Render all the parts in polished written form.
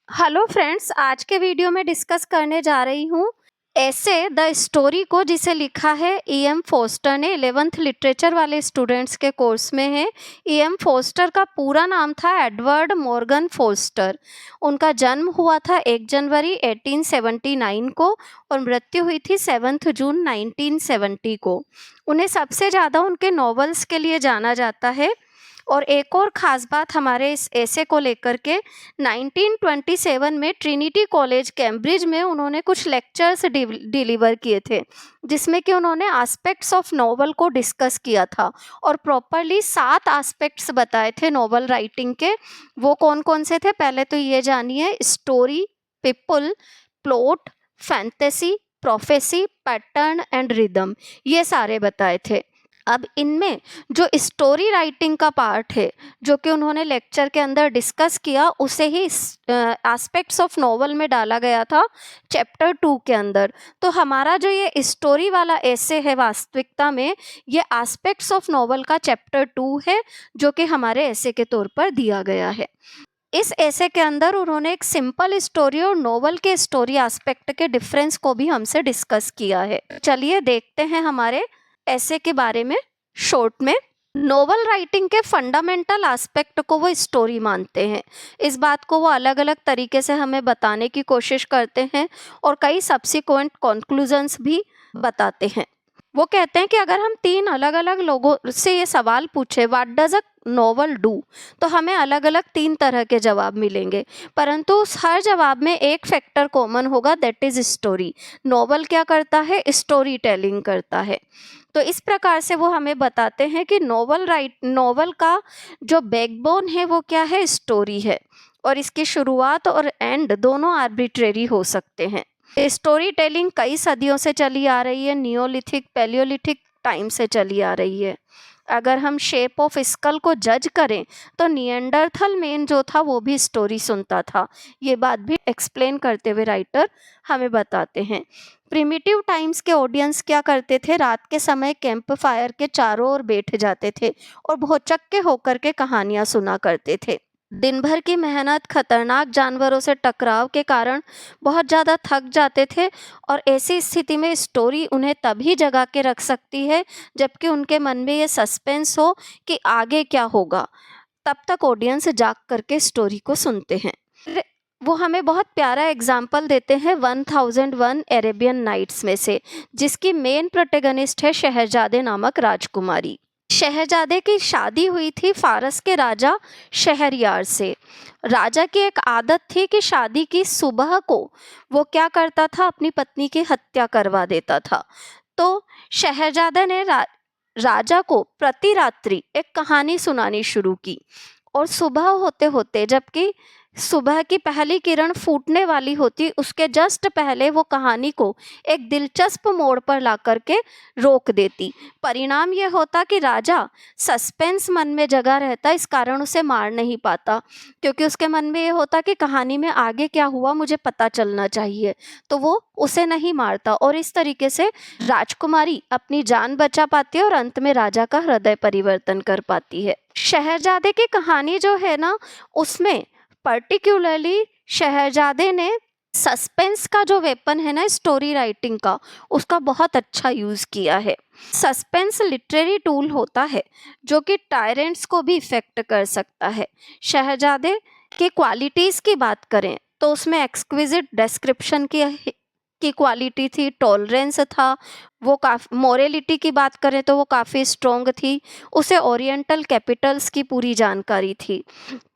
Hello friends, आज के video में डिस्कस करने जा रही हूँ ऐसे द स्टोरी को, जिसे लिखा है E.M. फोस्टर ने। 11th लिटरेचर वाले स्टूडेंट्स के कोर्स में है। E.M. फोस्टर का पूरा नाम था एडवर्ड मॉर्गन फोस्टर। उनका जन्म हुआ था 1 जनवरी 1879 को और मृत्यु हुई थी 7 जून 1970 को। उन्हें सबसे ज़्यादा उनके नॉवेल्स के लिए जाना जाता है। और एक और ख़ास बात हमारे इस ऐसे को लेकर के, 1927 में ट्रिनिटी कॉलेज कैम्ब्रिज में उन्होंने कुछ लेक्चर्स डिलीवर किए थे, जिसमें कि उन्होंने एस्पेक्ट्स ऑफ नॉवल को डिस्कस किया था और प्रॉपरली 7 एस्पेक्ट्स बताए थे नॉवल राइटिंग के। वो कौन कौन से थे, पहले तो ये जानिए। Story, people, plot, fantasy, prophecy, pattern and rhythm, ये सारे बताए थे। अब इनमें जो स्टोरी राइटिंग का पार्ट है, जो कि उन्होंने लेक्चर के अंदर डिस्कस किया, उसे ही एस्पेक्ट्स ऑफ नॉवल में डाला गया था चैप्टर 2 के अंदर। तो हमारा जो ये स्टोरी वाला ऐसे है, वास्तविकता में ये एस्पेक्ट्स ऑफ नॉवल का चैप्टर 2 है, जो कि हमारे ऐसे के तौर पर दिया गया है। इस ऐसे के अंदर उन्होंने एक सिंपल स्टोरी और नोवेल के स्टोरी एस्पेक्ट के डिफरेंस को भी हमसे डिस्कस किया है। चलिए देखते हैं हमारे ऐसे के बारे में शॉर्ट में। नोवेल राइटिंग के फंडामेंटल एस्पेक्ट को वो स्टोरी मानते हैं। इस बात को वो अलग अलग तरीके से हमें बताने की कोशिश करते हैं और कई सब्सिक्वेंट कंक्लूजन्स भी बताते हैं। वो कहते हैं कि अगर हम 3 अलग अलग लोगों से ये सवाल पूछे, what does a novel do, तो हमें अलग अलग 3 तरह के जवाब मिलेंगे, परंतु उस हर जवाब में एक फैक्टर कॉमन होगा, दैट इज स्टोरी। नॉवल क्या करता है? स्टोरी टेलिंग करता है। तो इस प्रकार से वो हमें बताते हैं कि नॉवल का जो बैकबोन है वो क्या है? स्टोरी है, और इसकी शुरुआत और एंड दोनों आर्बिट्रेरी हो सकते हैं। स्टोरी टेलिंग कई सदियों से चली आ रही है, नियोलिथिक, पैलियोलिथिक टाइम से चली आ रही है। अगर हम शेप ऑफ स्कल को जज करें तो निएंडरथल मैन जो था वो भी स्टोरी सुनता था। ये बात भी एक्सप्लेन करते हुए राइटर हमें बताते हैं। प्रिमिटिव टाइम्स के ऑडियंस क्या करते थे? रात के समय कैंप फायर के चारों ओर बैठ जाते थे और भौचक्के होकर के कहानियां सुना करते थे। दिन भर की मेहनत, खतरनाक जानवरों से टकराव के कारण बहुत ज़्यादा थक जाते थे, और ऐसी स्थिति में स्टोरी उन्हें तभी जगा के रख सकती है जबकि उनके मन में ये सस्पेंस हो कि आगे क्या होगा। तब तक ऑडियंस जाग करके स्टोरी को सुनते हैं। फिर वो हमें बहुत प्यारा एग्जाम्पल देते हैं 1001 अरेबियन नाइट्स में से, जिसकी मेन प्रोटेगनिस्ट है शहजादे नामक राजकुमारी। शहजादे की शादी हुई थी फारस के राजा शहरयार से। राजा की एक आदत थी कि शादी की सुबह को वो क्या करता था? अपनी पत्नी की हत्या करवा देता था। तो शहजादे ने राजा को प्रति रात्रि एक कहानी सुनानी शुरू की, और सुबह होते होते, जबकि सुबह की पहली किरण फूटने वाली होती, उसके जस्ट पहले वो कहानी को एक दिलचस्प मोड़ पर ला करके रोक देती। परिणाम ये होता कि राजा सस्पेंस मन में जगा रहता, इस कारण उसे मार नहीं पाता, क्योंकि उसके मन में ये होता कि कहानी में आगे क्या हुआ मुझे पता चलना चाहिए, तो वो उसे नहीं मारता, और इस तरीके से राजकुमारी अपनी जान बचा पाती है और अंत में राजा का हृदय परिवर्तन कर पाती है। शहजादे की कहानी जो है ना, उसमें पर्टिकुलरली शहजादे ने सस्पेंस का जो वेपन है ना स्टोरी राइटिंग का, उसका बहुत अच्छा यूज़ किया है। सस्पेंस लिटरेरी टूल होता है जो कि टायरेंट्स को भी इफेक्ट कर सकता है। शहजादे की क्वालिटीज़ की बात करें तो उसमें एक्सक्विजिट डिस्क्रिप्शन की क्वालिटी थी, टॉलरेंस था, वो काफ़ी, मोरेलिटी की बात करें तो वो काफ़ी स्ट्रॉन्ग थी, उसे ओरिएंटल कैपिटल्स की पूरी जानकारी थी।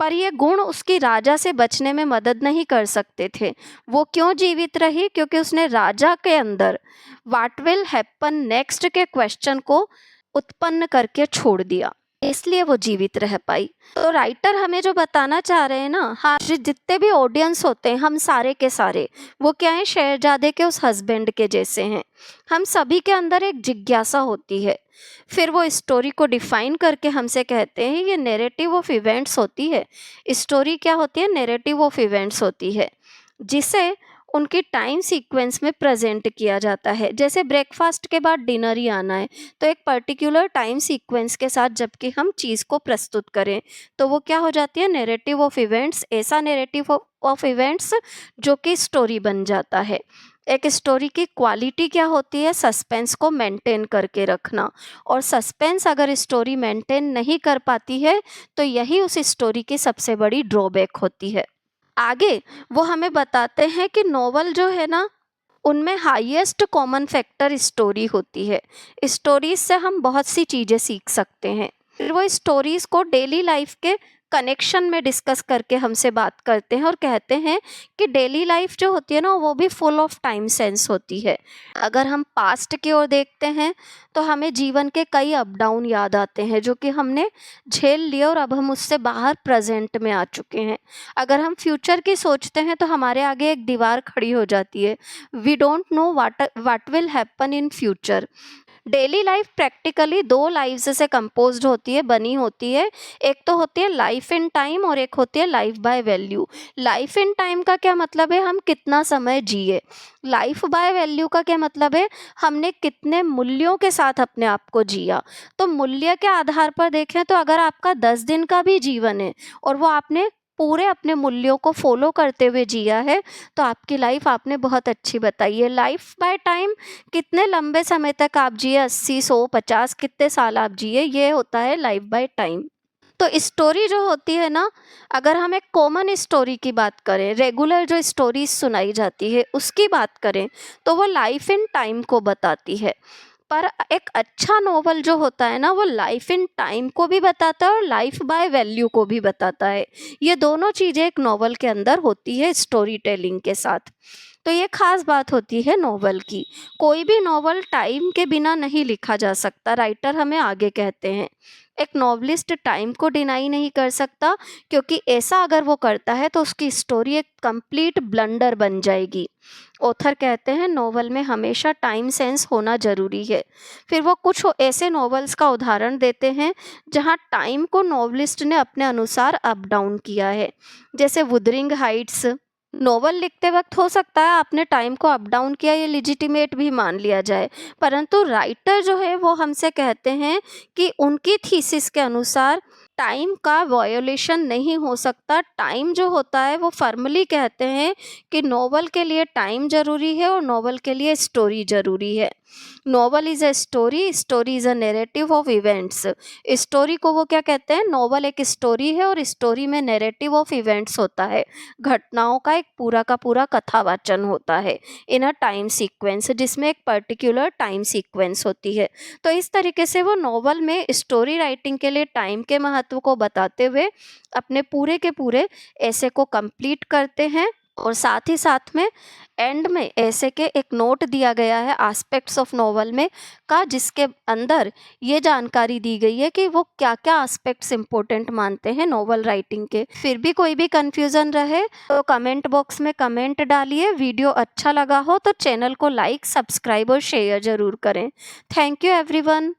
पर ये गुण उसकी राजा से बचने में मदद नहीं कर सकते थे। वो क्यों जीवित रही? क्योंकि उसने राजा के अंदर व्हाट विल हैपन नेक्स्ट के क्वेश्चन को उत्पन्न करके छोड़ दिया, इसलिए वो जीवित रह पाई। तो राइटर हमें जो बताना चाह रहे हैं ना, हाँ, जितने भी ऑडियंस होते हैं, हम सारे के सारे वो क्या है? शहजादे के उस हस्बैंड के जैसे हैं। हम सभी के अंदर एक जिज्ञासा होती है। फिर वो स्टोरी को डिफाइन करके हमसे कहते हैं ये नैरेटिव ऑफ इवेंट्स होती है। स्टोरी क्या होती है? नैरेटिव ऑफ इवेंट्स होती है, जिसे उनकी टाइम सीक्वेंस में प्रेजेंट किया जाता है। जैसे ब्रेकफास्ट के बाद डिनर ही आना है, तो एक पर्टिकुलर टाइम सीक्वेंस के साथ जबकि हम चीज़ को प्रस्तुत करें, तो वो क्या हो जाती है? Narrative of events. ऐसा नैरेटिव ऑफ इवेंट्स जो कि स्टोरी बन जाता है। एक स्टोरी की क्वालिटी क्या होती है? सस्पेंस को मेंटेन करके रखना, और सस्पेंस अगर स्टोरी मेंटेन नहीं कर पाती है तो यही उस स्टोरी की सबसे बड़ी ड्रॉबैक होती है। आगे वो हमें बताते हैं कि नॉवल जो है ना, उनमें हाईएस्ट कॉमन फैक्टर स्टोरी होती है। स्टोरीज से हम बहुत सी चीज़ें सीख सकते हैं। फिर वो स्टोरीज को डेली लाइफ के कनेक्शन में डिस्कस करके हमसे बात करते हैं और कहते हैं कि डेली लाइफ जो होती है ना, वो भी फुल ऑफ टाइम सेंस होती है। अगर हम पास्ट की ओर देखते हैं तो हमें जीवन के कई अप डाउन याद आते हैं जो कि हमने झेल लिए और अब हम उससे बाहर प्रेजेंट में आ चुके हैं। अगर हम फ्यूचर की सोचते हैं तो हमारे आगे एक दीवार खड़ी हो जाती है। We don't know what will happen in future. Daily life practically दो लाइव्स से कंपोज्ड होती है, बनी होती है। एक तो होती है लाइफ इन टाइम और एक होती है life by value. Life in time का क्या मतलब है? हम कितना समय जिए। लाइफ बाय वैल्यू का क्या मतलब है? हमने कितने मूल्यों के साथ अपने आप को जिया। तो मूल्य के आधार पर देखें तो अगर आपका 10 दिन का भी जीवन है और वो आपने पूरे अपने मूल्यों को फॉलो करते हुए जिया है, तो आपकी लाइफ आपने बहुत अच्छी बताई है। लाइफ बाय टाइम, कितने लंबे समय तक आप जिए, 80, 100, 50, कितने साल आप जिए, ये होता है लाइफ बाय टाइम। तो स्टोरी जो होती है ना, अगर हम एक कॉमन स्टोरी की बात करें, रेगुलर जो स्टोरीज सुनाई जाती है उसकी बात करें, तो वो लाइफ इन टाइम को बताती है। पर एक अच्छा नॉवल जो होता है ना, वो लाइफ इन टाइम को भी बताता है और लाइफ बाय वैल्यू को भी बताता है। ये दोनों चीज़ें एक नॉवल के अंदर होती है स्टोरी टेलिंग के साथ। तो ये खास बात होती है नॉवल की। कोई भी नॉवल टाइम के बिना नहीं लिखा जा सकता, राइटर हमें आगे कहते हैं। एक नॉवलिस्ट टाइम को डिनाई नहीं कर सकता, क्योंकि ऐसा अगर वो करता है तो उसकी स्टोरी एक कंप्लीट ब्लंडर बन जाएगी। ऑथर कहते हैं नॉवल में हमेशा टाइम सेंस होना जरूरी है। फिर वो कुछ ऐसे नॉवेल्स का उदाहरण देते हैं जहां टाइम को नॉवलिस्ट ने अपने अनुसार अप डाउन किया है, जैसे वुदरिंग हाइट्स। नॉवल लिखते वक्त हो सकता है आपने टाइम को अप डाउन किया, ये लिजिटिमेट भी मान लिया जाए, परंतु राइटर जो है वो हमसे कहते हैं कि उनकी थीसिस के अनुसार टाइम का वायोलेशन नहीं हो सकता। टाइम जो होता है वो फॉर्मली कहते हैं कि नॉवल के लिए टाइम जरूरी है और नॉवल के लिए स्टोरी जरूरी है। Novel is a story, story is a narrative of events. Story को वो क्या कहते हैं? नॉवल एक स्टोरी है और स्टोरी में नैरेटिव ऑफ इवेंट्स होता है। घटनाओं का एक पूरा का पूरा कथावाचन होता है इन अ टाइम सीक्वेंस, जिसमें एक पर्टिकुलर टाइम सीक्वेंस होती है। तो इस तरीके से वो नॉवल में स्टोरी राइटिंग के लिए टाइम के महत्व को बताते हुए अपने पूरे के पूरे ऐसे को कंप्लीट करते हैं। और साथ ही साथ में एंड में ऐसे के एक नोट दिया गया है एस्पेक्ट्स ऑफ नॉवल में का, जिसके अंदर ये जानकारी दी गई है कि वो क्या क्या एस्पेक्ट्स इंपॉर्टेंट मानते हैं नॉवल राइटिंग के। फिर भी कोई भी कंफ्यूजन रहे तो कमेंट बॉक्स में कमेंट डालिए। वीडियो अच्छा लगा हो तो चैनल को लाइक, सब्सक्राइब और शेयर जरूर करें। Thank you everyone.